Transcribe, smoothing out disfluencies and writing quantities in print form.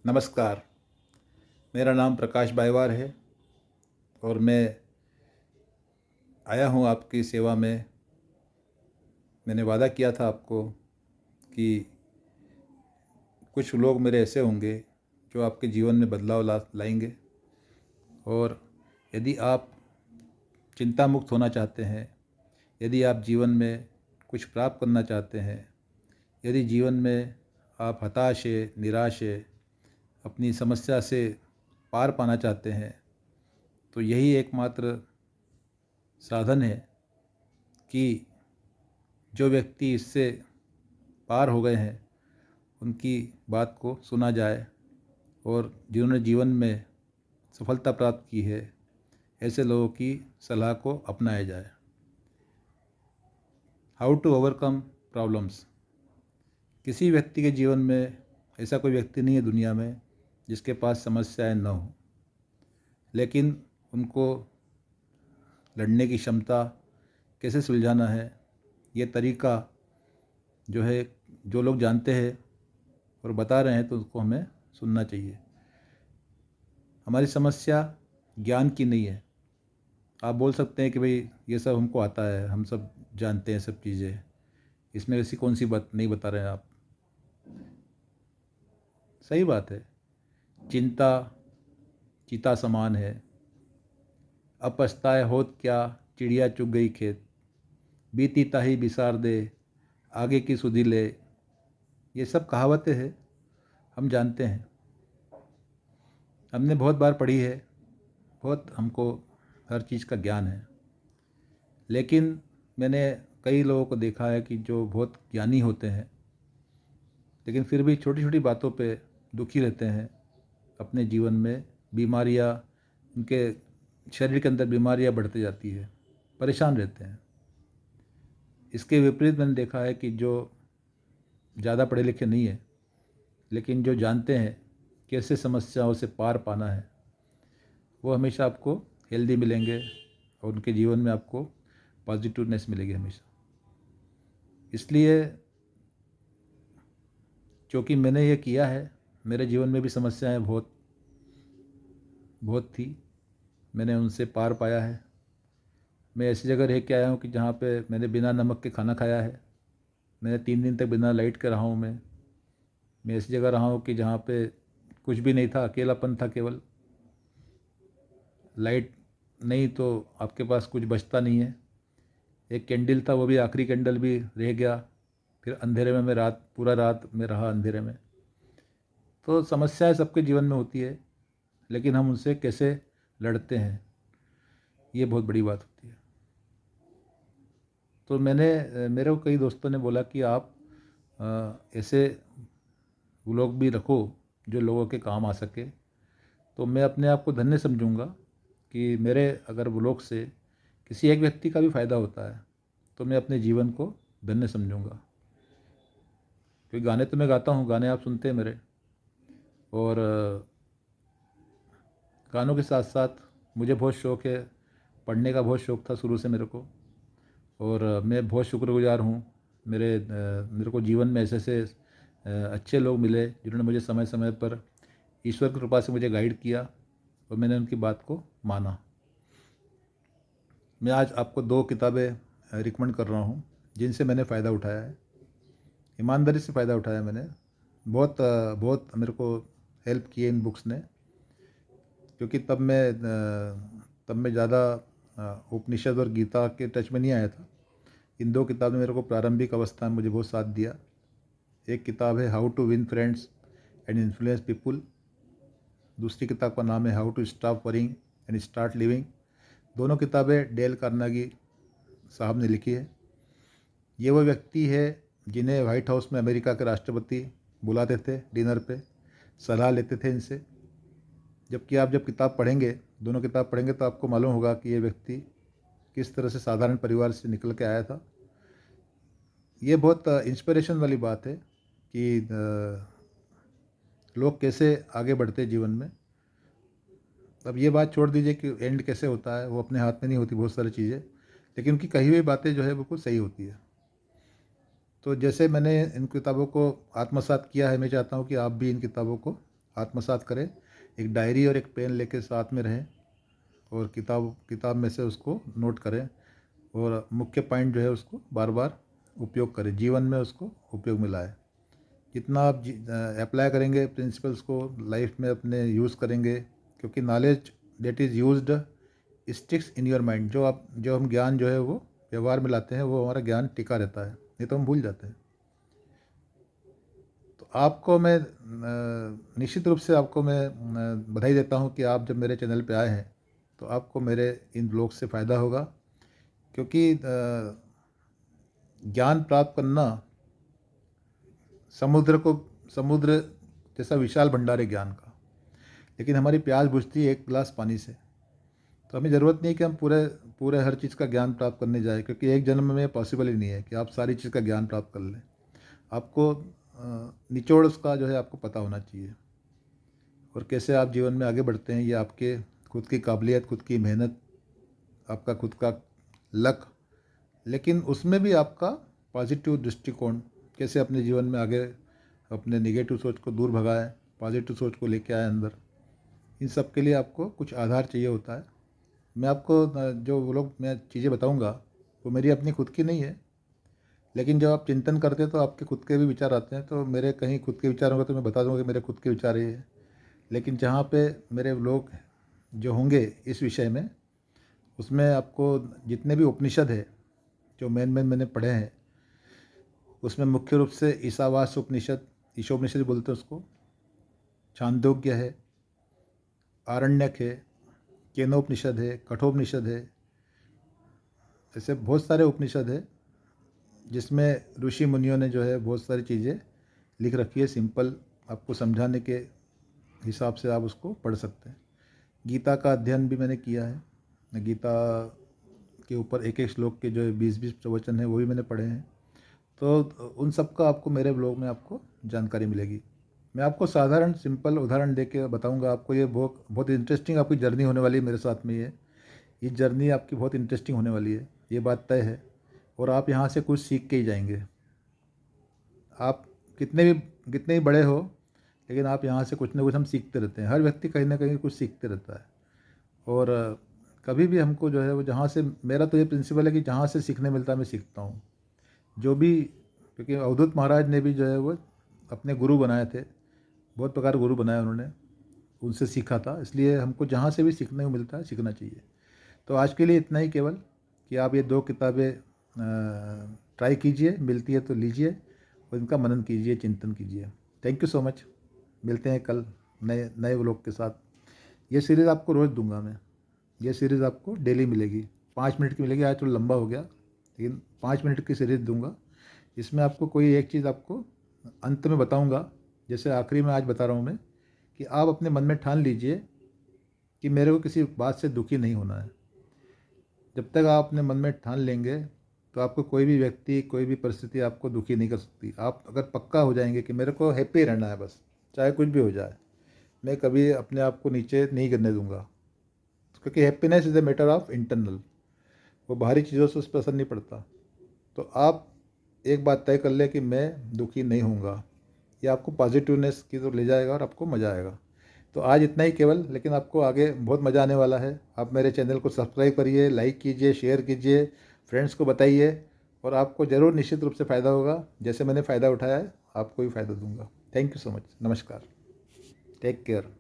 नमस्कार। मेरा नाम प्रकाश बाइवार है और मैं आया हूँ आपकी सेवा में। मैंने वादा किया था आपको कि कुछ लोग मेरे ऐसे होंगे जो आपके जीवन में बदलाव लाएंगे। और यदि आप चिंता मुक्त होना चाहते हैं, यदि आप जीवन में कुछ प्राप्त करना चाहते हैं, यदि जीवन में आप हताश है, निराश है, अपनी समस्या से पार पाना चाहते हैं, तो यही एकमात्र साधन है कि जो व्यक्ति इससे पार हो गए हैं उनकी बात को सुना जाए और जिन्होंने जीवन में सफलता प्राप्त की है ऐसे लोगों की सलाह को अपनाया जाए। How to overcome problems. किसी व्यक्ति के जीवन में ऐसा कोई व्यक्ति नहीं है दुनिया में जिसके पास समस्याएं न हो, लेकिन उनको लड़ने की क्षमता, कैसे सुलझाना है, ये तरीका जो है, जो लोग जानते हैं और बता रहे हैं तो उसको हमें सुनना चाहिए। हमारी समस्या ज्ञान की नहीं है। आप बोल सकते हैं कि भाई ये सब हमको आता है, हम सब जानते हैं सब चीज़ें, इसमें ऐसी कौन सी बात नहीं बता रहे हैं आप। सही बात है। चिंता चीता समान है, अब पछताए होत क्या, चिड़िया चुग गई खेत, बीती ताही बिसार दे, आगे की सुधि ले। ये सब कहावतें हैं, हम जानते हैं, हमने बहुत बार पढ़ी है, बहुत हमको हर चीज़ का ज्ञान है। लेकिन मैंने कई लोगों को देखा है कि जो बहुत ज्ञानी होते हैं लेकिन फिर भी छोटी छोटी बातों पे दुखी रहते हैं। अपने जीवन में बीमारियां, उनके शरीर के अंदर बीमारियां बढ़ती जाती है, परेशान रहते हैं। इसके विपरीत मैंने देखा है कि जो ज़्यादा पढ़े लिखे नहीं है लेकिन जो जानते हैं कैसे समस्याओं से पार पाना है, वो हमेशा आपको हेल्दी मिलेंगे और उनके जीवन में आपको पॉजिटिवनेस मिलेगी हमेशा। इसलिए क्योंकि मैंने ये किया है, मेरे जीवन में भी समस्याएं बहुत बहुत थी, मैंने उनसे पार पाया है। मैं ऐसी जगह रह के आया हूँ कि जहाँ पे मैंने बिना नमक के खाना खाया है। मैंने 3 दिन तक बिना लाइट के रहा हूँ। मैं ऐसी जगह रहा हूँ कि जहाँ पे कुछ भी नहीं था, अकेलापन था केवल। लाइट नहीं तो आपके पास कुछ बचता नहीं है। एक कैंडल था, वो भी आखिरी कैंडल भी रह गया। फिर अंधेरे में मैं पूरा रात में रहा अंधेरे में। तो समस्याएं सबके जीवन में होती है, लेकिन हम उनसे कैसे लड़ते हैं, ये बहुत बड़ी बात होती है। तो मेरे को कई दोस्तों ने बोला कि आप ऐसे व्लॉग भी रखो जो लोगों के काम आ सके। तो मैं अपने आप को धन्य समझूंगा कि मेरे अगर व्लॉग से किसी एक व्यक्ति का भी फ़ायदा होता है तो मैं अपने जीवन को धन्य समझूंगा। क्योंकि गाने तो मैं गाता हूँ, गाने आप सुनते हैं मेरे, और गानों के साथ साथ मुझे बहुत शौक़ है, पढ़ने का बहुत शौक़ था शुरू से मेरे को। और मैं बहुत शुक्रगुजार हूँ, मेरे को जीवन में ऐसे ऐसे अच्छे लोग मिले जिन्होंने मुझे समय समय पर ईश्वर की कृपा से मुझे गाइड किया और मैंने उनकी बात को माना। मैं आज आपको 2 किताबें रिकमेंड कर रहा हूँ जिनसे मैंने फ़ायदा उठाया है, ईमानदारी से फ़ायदा उठाया मैंने। बहुत मेरे को हेल्प की है इन बुक्स ने, क्योंकि तब मैं ज़्यादा उपनिषद और गीता के टच में नहीं आया था। इन 2 किताबों ने मेरे को प्रारंभिक अवस्था में मुझे बहुत साथ दिया। एक किताब है how to win friends and influence people, दूसरी किताब का नाम है how to stop worrying and start living. दोनों किताबें डेल कार्नेगी साहब ने लिखी है। ये वो व्यक्ति है जिन्हें वाइट हाउस में अमेरिका के राष्ट्रपति बुलाते थे डिनर पे, सलाह लेते थे इनसे। जबकि आप जब किताब पढ़ेंगे, दोनों किताब पढ़ेंगे, तो आपको मालूम होगा कि ये व्यक्ति किस तरह से साधारण परिवार से निकल के आया था। ये बहुत इंस्पिरेशन वाली बात है कि लोग कैसे आगे बढ़ते जीवन में। अब ये बात छोड़ दीजिए कि एंड कैसे होता है, वो अपने हाथ में नहीं होती बहुत सारी चीज़ें, लेकिन उनकी कही हुई बातें जो है बिल्कुल सही होती है। तो जैसे मैंने इन किताबों को आत्मसात किया है, मैं चाहता हूँ कि आप भी इन किताबों को आत्मसात करें। एक डायरी और एक पेन लेके साथ में रहें और किताब में से उसको नोट करें और मुख्य पॉइंट जो है उसको बार बार उपयोग करें, जीवन में उसको उपयोग में लाएँ। जितना आप अप्लाई करेंगे प्रिंसिपल्स को लाइफ में अपने यूज़ करेंगे, क्योंकि knowledge that is used sticks in your mind. जो हम ज्ञान जो है वो व्यवहार में लाते हैं, वो हमारा ज्ञान टिका रहता है, नहीं तो हम भूल जाते हैं। तो आपको मैं निश्चित रूप से आपको मैं बधाई देता हूँ कि आप जब मेरे चैनल पे आए हैं तो आपको मेरे इन ब्लॉग से फ़ायदा होगा, क्योंकि ज्ञान प्राप्त करना समुद्र जैसा विशाल भंडार है ज्ञान का, लेकिन हमारी प्यास बुझती है एक गिलास पानी से। तो हमें ज़रूरत नहीं कि हम पूरे पूरे हर चीज़ का ज्ञान प्राप्त करने जाए, क्योंकि एक जन्म में पॉसिबल ही नहीं है कि आप सारी चीज़ का ज्ञान प्राप्त कर लें। आपको निचोड़ उसका जो है आपको पता होना चाहिए, और कैसे आप जीवन में आगे बढ़ते हैं ये आपके खुद की काबिलियत, खुद की मेहनत, आपका खुद का लक, लेकिन उसमें भी आपका पॉजिटिव दृष्टिकोण, कैसे अपने जीवन में आगे अपने नेगेटिव सोच को दूर भगाएं, पॉजिटिव सोच को लेके आए अंदर। इन सब के लिए आपको कुछ आधार चाहिए होता है। मैं आपको जो वो लोग मैं चीज़ें बताऊंगा वो मेरी अपनी खुद की नहीं है, लेकिन जब आप चिंतन करते हैं तो आपके खुद के भी विचार आते हैं। तो मेरे कहीं खुद के विचार होंगे तो मैं बता दूंगा कि मेरे खुद के विचार ये है, लेकिन जहाँ पे मेरे लोग जो होंगे इस विषय में, उसमें आपको जितने भी उपनिषद है जो मेन मैंने पढ़े हैं, उसमें मुख्य रूप से ईशावास्य उपनिषद, ईशोपनिषद बोलते हैं उसको, छांदोग्य है, आरण्यक है, केनोपनिषद है, कठोपनिषद है, ऐसे बहुत सारे उपनिषद है जिसमें ऋषि मुनियों ने जो है बहुत सारी चीज़ें लिख रखी है। सिंपल आपको समझाने के हिसाब से आप उसको पढ़ सकते हैं। गीता का अध्ययन भी मैंने किया है। गीता के ऊपर एक एक श्लोक के जो 20-20 प्रवचन है वो भी मैंने पढ़े हैं। तो उन सब का आपको मेरे ब्लॉग में आपको जानकारी मिलेगी। मैं आपको साधारण सिंपल उदाहरण दे के बताऊँगा। आपको ये बहुत बहुत इंटरेस्टिंग आपकी जर्नी होने वाली है मेरे साथ में। ये जर्नी आपकी बहुत इंटरेस्टिंग होने वाली है, ये बात तय है। और आप यहाँ से कुछ सीख के ही जाएंगे। आप कितने भी बड़े हो, लेकिन आप यहाँ से कुछ ना कुछ हम सीखते रहते हैं। हर व्यक्ति कहीं ना कहीं कुछ सीखते रहता है। और कभी भी हमको जो है वो जहाँ से, मेरा तो ये प्रिंसिपल है कि जहाँ से सीखने मिलता है मैं सीखता हूँ। जो भी, क्योंकि अवधूत महाराज ने भी जो है वो अपने गुरु बनाए थे, बहुत प्रकार गुरु बनाए उन्होंने, उनसे सीखा था। इसलिए हमको जहाँ से भी सीखने को मिलता है सीखना चाहिए। तो आज के लिए इतना ही केवल, कि आप ये 2 किताबें ट्राई कीजिए, मिलती है तो लीजिए और इनका मनन कीजिए, चिंतन कीजिए। Thank you so much. मिलते हैं कल नए नए व्लॉग के साथ। ये सीरीज़ आपको रोज़ दूंगा मैं। ये सीरीज़ आपको डेली मिलेगी, 5 मिनट की मिलेगी। आज थोड़ा लंबा हो गया, लेकिन 5 मिनट की सीरीज़ दूंगा। इसमें आपको कोई एक चीज़ आपको अंत में बताऊंगा। जैसे आखिरी में आज बता रहा हूँ मैं, कि आप अपने मन में ठान लीजिए कि मेरे को किसी बात से दुखी नहीं होना है। जब तक आप अपने मन में ठान लेंगे तो आपको कोई भी व्यक्ति, कोई भी परिस्थिति आपको दुखी नहीं कर सकती। आप अगर पक्का हो जाएंगे कि मेरे को हैप्पी रहना है बस, चाहे कुछ भी हो जाए, मैं कभी अपने आप को नीचे नहीं गिरने दूंगा। क्योंकि happiness is a matter of internal, वो बाहरी चीज़ों से उस पर असर नहीं पड़ता। तो आप एक बात तय कर ले कि मैं दुखी नहीं होऊंगा, ये आपको पॉजिटिवनेस की तरफ ले जाएगा और आपको मज़ा आएगा। तो आज इतना ही केवल, लेकिन आपको आगे बहुत मज़ा आने वाला है। आप मेरे चैनल को सब्सक्राइब करिए, लाइक कीजिए, शेयर कीजिए, फ्रेंड्स को बताइए, और आपको ज़रूर निश्चित रूप से फ़ायदा होगा। जैसे मैंने फ़ायदा उठाया है आपको भी फ़ायदा दूंगा। Thank you so much. नमस्कार। Take care.